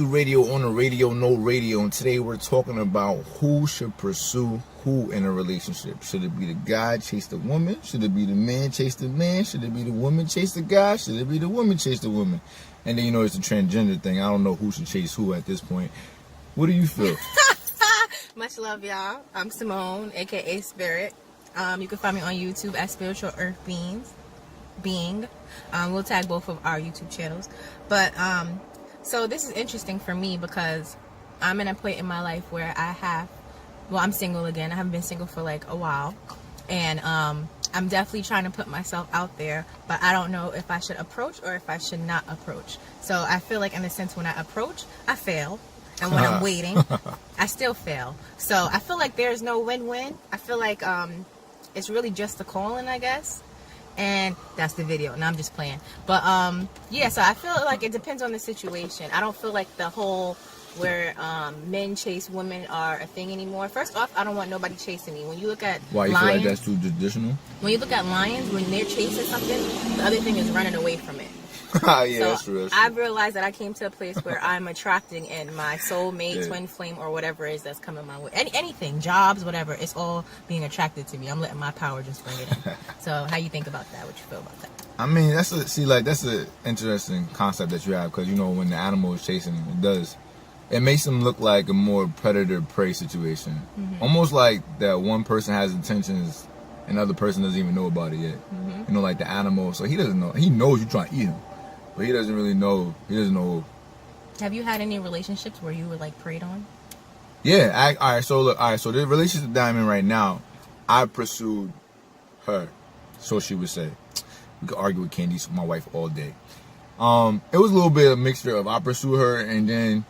through radio, on the radio, no radio. And today we're talking about who should pursue who in a relationship. Should it be the guy chase the woman? Should it be the man chase the man? Should it be the woman chase the guy? Should it be the woman chase the woman? And then, it's a transgender thing. I don't know who should chase who at this point. What do you feel? Much love, y'all. I'm Simone, aka Spirit. You can find me on YouTube at Spiritual Earth Being. We'll tag both of our YouTube channels. But so this is interesting for me because I'm in a point in my life where I'm single again. I haven't been single for like a while, and I'm definitely trying to put myself out there, but I don't know if I should approach or if I should not approach. So I feel like in a sense when I approach, I fail. And when I'm waiting, I still fail. So I feel like there's no win-win. I feel like it's really just a calling, I guess. And that's the video. And I'm just playing. But yeah, so I feel like it depends on the situation. I don't feel like the whole where men chase women are a thing anymore. First off, I don't want nobody chasing me. When you look at Why, you lions, feel like that's too traditional? When you look at lions, when they're chasing something, the other thing is running away from it. Yeah, so that's true. I've realized that I came to a place where I'm attracting in my soulmate, twin flame, or whatever it is that's coming my way. Anything, jobs, whatever. It's all being attracted to me. I'm letting my power just bring it in. So how you think about that? What you feel about that? I mean, that's an interesting concept that you have because, when the animal is chasing them, it makes them look like a more predator-prey situation. Mm-hmm. Almost like that one person has intentions and the other person doesn't even know about it yet. Mm-hmm. Like the animal. So he doesn't know. He knows you're trying to eat him. But he doesn't really know. He doesn't know. Have you had any relationships where you were like preyed on? Yeah. All right. So the relationship that I'm in right now, I pursued her. So she would say. We could argue with Candy, my wife, all day. It was a little bit of a mixture of I pursued her and then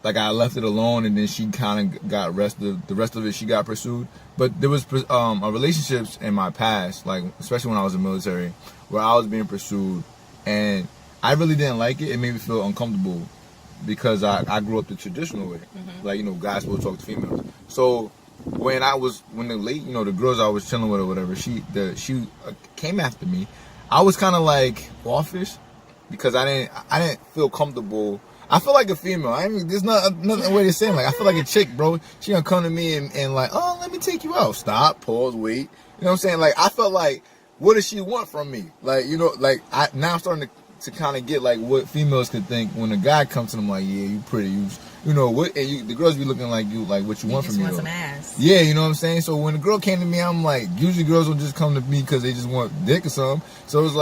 I left it alone and then she kind of got the rest of it she got pursued. But there was relationships in my past, especially when I was in the military, where I was being pursued. And I really didn't like it. It made me feel uncomfortable because I grew up the traditional way. Mm-hmm. Guys will talk to females. So when the girls I was chilling with or whatever, she came after me. I was kind of offish because I didn't feel comfortable. I feel like a female. There's nothing way to say it. I feel like a chick, bro. She gonna come to me and oh, let me take you out. Stop, pause, wait. You know what I'm saying? I felt like, what does she want from me? Now I'm starting to kind of get what females could think when a guy comes to them yeah, you pretty, what? And the girls be looking like you, what you want from me. Just want some ass. Yeah, you know what I'm saying. So when a girl came to me, I'm usually girls will just come to me because they just want dick or something. So it's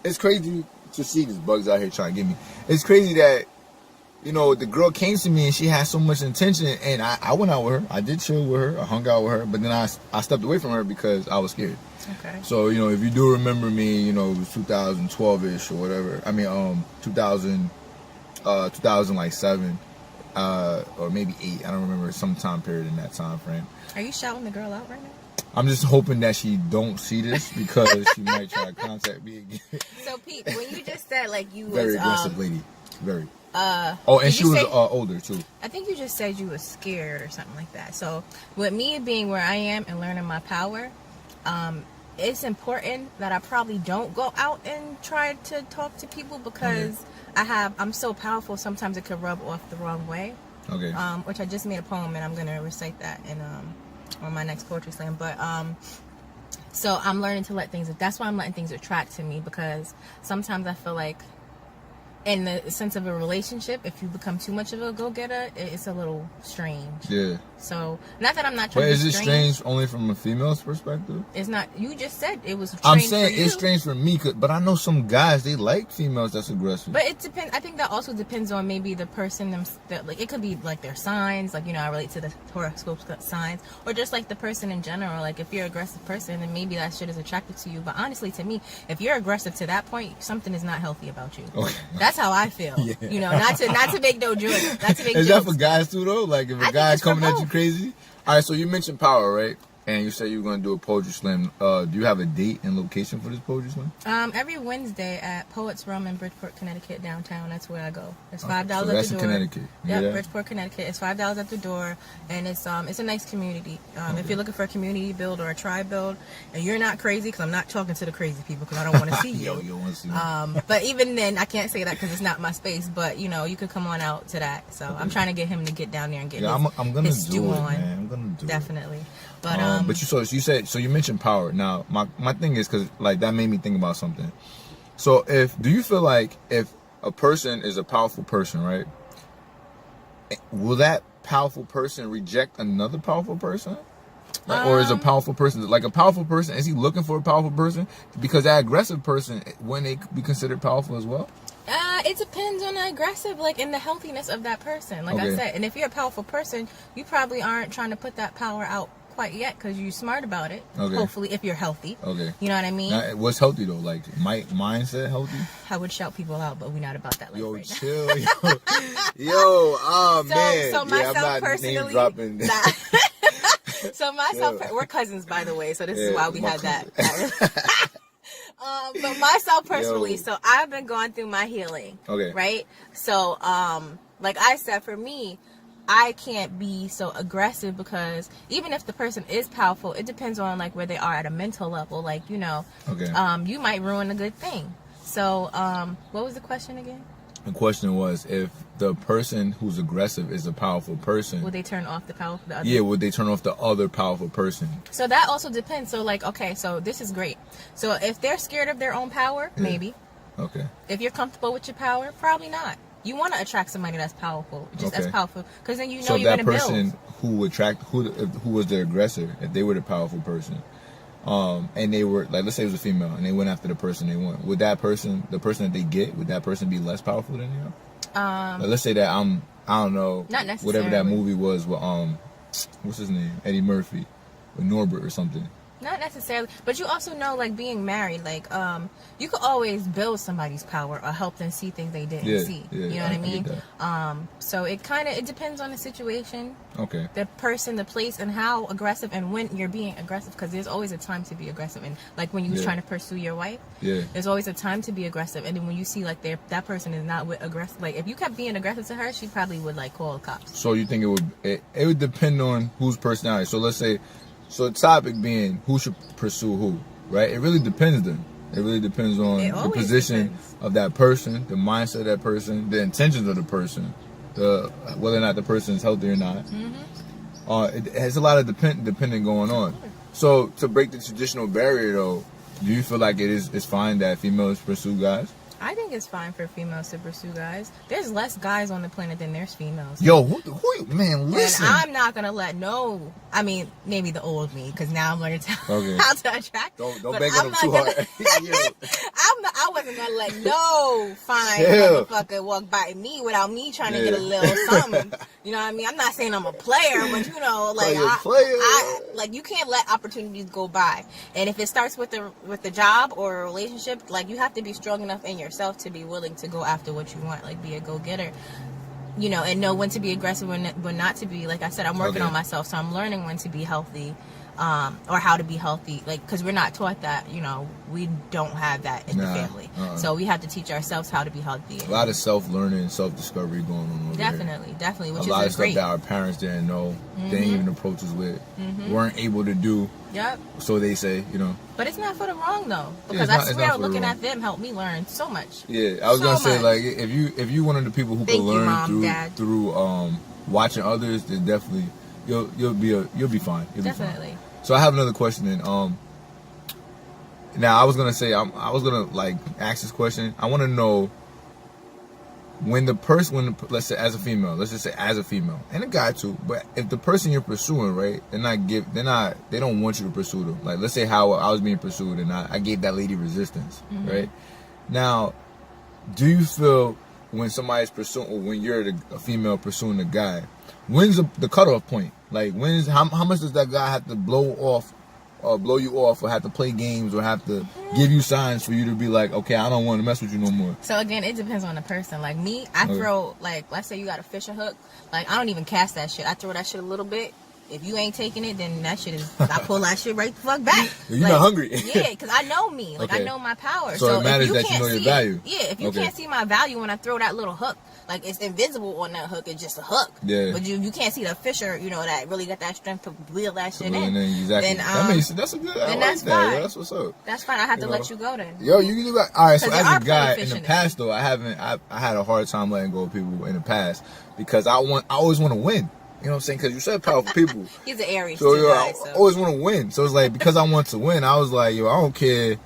it's crazy to see these bugs out here trying to get me. It's crazy that. The girl came to me and she had so much intention, and I went out with her. I did chill with her. I hung out with her, but then I stepped away from her because I was scared. Okay. So, if you do remember me, it was 2012-ish or whatever. I mean, 2007, or maybe 8. I don't remember, some time period in that time frame. Are you shouting the girl out right now? I'm just hoping that she don't see this because she might try to contact me again. So, Pete, when you just said, you Very was... aggressive lady. Very. And she was older too. I think you just said you were scared or something like that. So with me being where I am and learning my power, it's important that I probably don't go out and try to talk to people because I'm so powerful. Sometimes it could rub off the wrong way. Okay. Which I just made a poem and I'm gonna recite that in on my next poetry slam. But so I'm learning to let things. That's why I'm letting things attract to me because sometimes I feel like. In the sense of a relationship, if you become too much of a go-getter, it's a little strange. Yeah. So, not that I'm not trying to be strange. But is it strange only from a female's perspective? It's not. You just said it was strange. I'm saying it's strange for me, but I know some guys, they like females that's aggressive. But it depends. I think that also depends on maybe the person, it could be their signs, I relate to the horoscope signs, or just the person in general. If you're an aggressive person, then maybe that shit is attracted to you. But honestly, to me, if you're aggressive to that point, something is not healthy about you. Okay. That's how I feel. Yeah. Not to make no joke. Not to make Is jokes. that for guys too though? If a guy coming at you crazy? All right, so you mentioned power, right? And you said you were going to do a poetry slam. Do you have a date and location for this poetry slam? Every Wednesday at Poets Room in Bridgeport, Connecticut, downtown. That's where I go. It's $5 So at the door. that's in Connecticut. Yeah, Bridgeport, Connecticut. It's $5 at the door, and it's a nice community. If you're looking for a community build or a tribe build, and you're not crazy, because I'm not talking to the crazy people because I don't want to see you. You want to see me. But even then, I can't say that because it's not my space. But you could come on out to that. So I'm trying to get him to get down there and get I'm gonna his do stew it, on. man. I'm gonna do Definitely. it. But you mentioned power. Now my thing is, because like that made me think about something. So do you feel like if a person is a powerful person, right? Will that powerful person reject another powerful person? Or is a powerful person like a powerful person? Is he looking for a powerful person? Because that aggressive person, wouldn't they be considered powerful as well? It depends on the aggressive, like, and the healthiness of that person. Like I said, and if you're a powerful person, you probably aren't trying to put that power out quite yet because you're smart about it. Hopefully, if you're healthy. You know what I mean? Now, what's healthy though? Like mindset healthy? I would shout people out, but we're not about that. Yo, right chill, now. man. So myself I'm not personally, name dropping. So myself, we're cousins, by the way. So this is why we had that. But myself personally, so I've been going through my healing. Right? So, like I said, for me, I can't be so aggressive because even if the person is powerful, it depends on like where they are at a mental level. Like, you might ruin a good thing. So, what was the question again? The question was, if the person who's aggressive is a powerful person, would they turn off the other? Yeah, would they turn off the other powerful person? So that also depends. So like, okay, so this is great. So if they're scared of their own power, maybe. If you're comfortable with your power, probably not. You want to attract somebody that's powerful, just as powerful, because then you're going to build. So that person who was the aggressor, if they were the powerful person, and they were like, let's say it was a female, and they went after the person they want, would that person, the person that they get, would that person be less powerful than you? Like, let's say that I don't know, not necessarily. Whatever that movie was with what's his name, Eddie Murphy, with Norbert or something. Not necessarily, but you also know, like, being married, like, you could always build somebody's power or help them see things they didn't see. You know what I mean? So it depends on the situation, the person, the place, and how aggressive and when you're being aggressive. Because there's always a time to be aggressive, and like when you was trying to pursue your wife, there's always a time to be aggressive. And then when you see like that person is not with aggressive, like if you kept being aggressive to her, she probably would like call the cops. So you think it would depend on whose personality? So let's say. So the topic being who should pursue who, right? It really depends then. It really depends on the position of that person, the mindset of that person, the intentions of the person, whether or not the person is healthy or not. It has a lot of depending going on. So to break the traditional barrier though, do you feel like it's fine that females pursue guys? I think it's fine for females to pursue guys. There's less guys on the planet than there's females. Yo, man, listen. And I'm not gonna let maybe the old me, because now I'm learning how to attract. Don't beg on them too hard. I wasn't gonna let no fine motherfucker walk by me without me trying to get a little something. You know what I mean? I'm not saying I'm a player, but like you can't let opportunities go by. And if it starts with the job or a relationship, like you have to be strong enough in yourself to be willing to go after what you want, like be a go-getter, and know when to be aggressive, when not to be. Like I said, I'm working on myself, so I'm learning when to be healthy, or how to be healthy, like, because we're not taught that. We don't have that in the family, so we have to teach ourselves how to be healthy. A lot of self-learning, self-discovery going on over definitely, which is a lot of stuff that our parents didn't know, they didn't even approach us with, weren't able to do. So they say, But it's not for the wrong though, because I swear looking at them helped me learn so much. Yeah, I was gonna say, like, if you one of the people who can learn through watching others, then definitely you'll be fine. You'll definitely. Be fine. So I have another question then. Now I was gonna say I was gonna like ask this question. I want to know let's say as a female, let's just say as a female and a guy too, but if the person you're pursuing, right, they don't want you to pursue them. Like, let's say how I was being pursued and I gave that lady resistance, right? Now, do you feel when somebody's pursuing, or when you're a female pursuing a guy, when's the cutoff point? Like, how much does that guy have to blow you off, or have to play games, or have to give you signs for you to be like, okay, I don't want to mess with you no more? So again, it depends on the person. Like me, I throw, like, let's say you got a fish or hook, like I don't even cast that shit. I throw that shit a little bit, If you ain't taking it, then that shit is. I pull that shit right the fuck back. You're not hungry. Yeah, because I know me. Like, Okay. I know my power. So it matters if that you know your value. if you can't see my value when I throw that little hook, like it's invisible on that hook. It's just a hook. Yeah. But you can't see the fisher, that really got that strength to wheel that shit in. Exactly. Then, that makes that's a good. I like that's that. fine. Yo, that's what's up. That's fine. I have to let you go then. Yo, you can do that. All right. So 'Cause as there a are guy plenty in fish the in it. past, though, I had a hard time letting go of people in the past because I always want to win. You know what I'm saying? Because you said powerful people. He's an Aries So, too, I always want to win. So it's like, because I want to win, I was like, yo, I don't care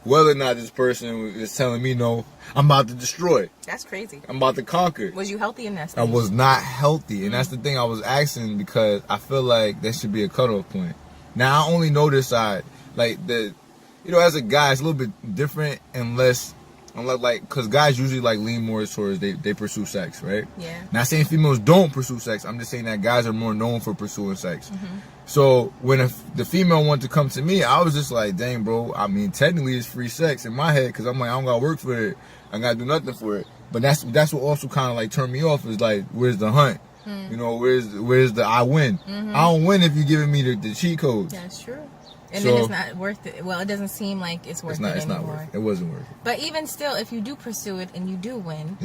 whether or not this person is telling me no, I'm about to destroy. That's crazy. I'm about to conquer. Was you healthy in that stage? I was not healthy. And that's the thing I was asking, because I feel like there should be a cutoff point. Now, I only know this side. Like, as a guy, it's a little bit different unless like, because guys usually like lean more towards they pursue sex, right? Yeah. Not saying females don't pursue sex. I'm just saying that guys are more known for pursuing sex. So when the female wanted to come to me, I was just like, dang, bro. I mean, technically it's free sex in my head, because I'm like, I don't gotta work for it. I gotta do nothing for it. But that's what also kind of like turned me off, is like, where's the hunt? Where's the I win? I don't win if you're giving me the cheat codes. That's true. And then it's not worth it. Well, it doesn't seem like it's worth it anymore. It's not worth it. It wasn't worth it. But even still, if you do pursue it and you do win,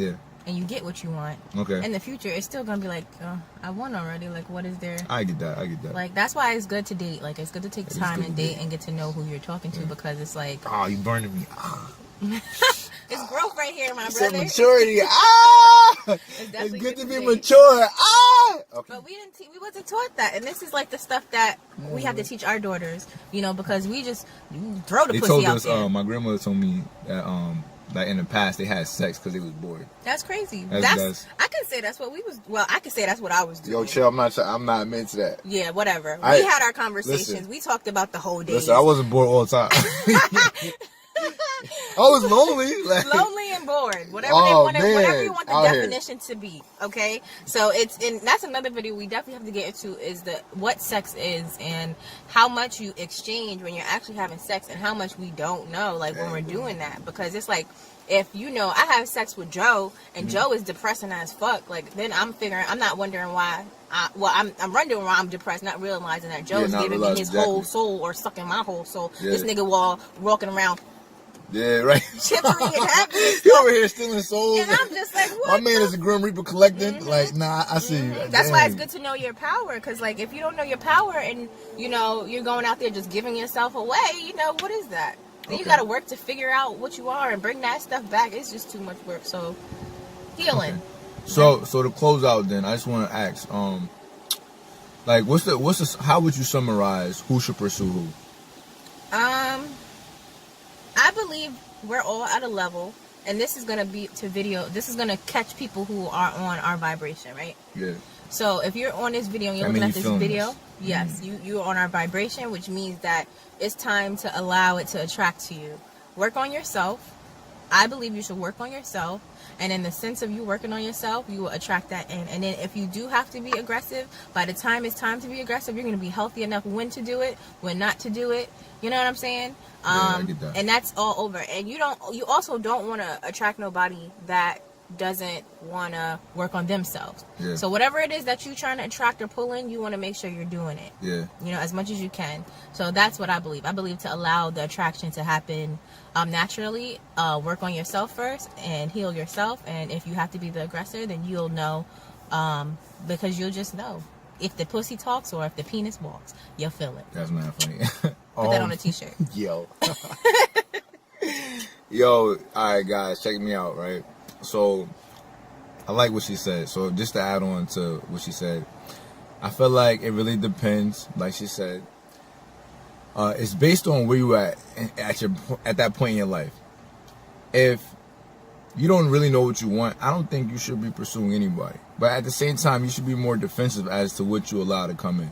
and you get what you want, in the future, it's still gonna be like, oh, I won already. Like, what is there? I get that. Like, that's why it's good to date. Like, it's good to take time and date and get to know who you're talking to, because it's like, oh, you burning me. it's growth right here, my It's brother. maturity. It's good to be mature. Okay. But we wasn't taught that, and this is like the stuff that we have to teach our daughters, because we just throw the pussy out there. My grandmother told me that like in the past they had sex because they was bored. That's crazy. That's I can say that's what we was. Well, I can say that's what I was doing. Yo, chill. I'm not meant to that. Yeah, whatever. We had our conversations. Listen, we talked about the whole day. Listen, I wasn't bored all the time. I was lonely. Lonely and bored. Whatever you want the definition to be. Okay? So that's another video we definitely have to get into, is what sex is and how much you exchange when you're actually having sex, and how much we don't know, like, when we're doing that. Because it's like, if I have sex with Joe and Joe is depressing as fuck, like, then I'm not wondering why. I'm wondering why I'm depressed, not realizing that Joe's giving me his whole soul, or sucking my whole soul. This nigga walking around. Yeah, right. Chittering and happy. He over here stealing souls. And I'm just like, what? My man is a Grim Reaper collecting. Like, nah, I see you. That's why it's good to know your power. Because, like, if you don't know your power and, you're going out there just giving yourself away, what is that? Then you got to work to figure out what you are and bring that stuff back. It's just too much work. So, healing. Okay. So to close out, then, I just want to ask, like, how would you summarize who should pursue who? I believe we're all at a level, and this is gonna be this is gonna catch people who are on our vibration, right? Yeah. So if you're on this video and you're looking at this video, yes, you're on our vibration, which means that it's time to allow it to attract to you. Work on yourself. I believe you should work on yourself, and in the sense of you working on yourself, you will attract that in. And then if you do have to be aggressive, by the time it's time to be aggressive, you're going to be healthy enough when to do it, when not to do it. You know what I'm saying? I get that. And that's all over. And you also don't want to attract nobody that doesn't want to work on themselves. Yeah. So whatever it is that you're trying to attract or pull in, you want to make sure you're doing it. Yeah. As much as you can. So that's what I believe. I believe to allow the attraction to happen naturally, work on yourself first and heal yourself. And if you have to be the aggressor, then you'll know, because you'll just know. If the pussy talks or if the penis walks, you'll feel it. That's not funny. Put that on a t-shirt. Yo. Yo, all right, guys, check me out, right? So, I like what she said. So, just to add on to what she said, I feel like it really depends, like she said. It's based on where you at that point in your life. If you don't really know what you want, I don't think you should be pursuing anybody. But at the same time, you should be more defensive as to what you allow to come in.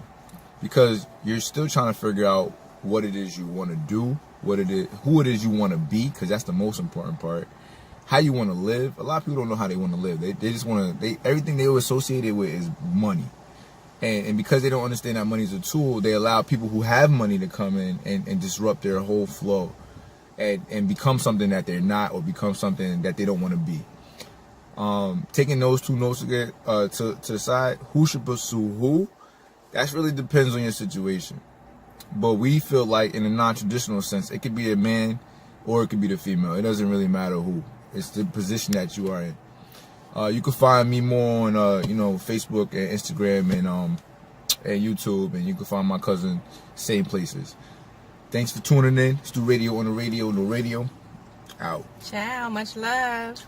Because you're still trying to figure out what it is you want to do, who it is you want to be, because that's the most important part. How you want to live. A lot of people don't know how they want to live. They just want to, everything they associate it with is money. And because they don't understand that money is a tool, they allow people who have money to come in and disrupt their whole flow and become something that they're not, or become something that they don't want to be. Taking those two notes to the side, who should pursue who? That really depends on your situation. But we feel like in a non-traditional sense, it could be a man or it could be the female. It doesn't really matter who. It's the position that you are in. You can find me more on Facebook and Instagram and YouTube, and you can find my cousin same places. Thanks for tuning in. Let's do radio on the radio. Out. Ciao. Much love.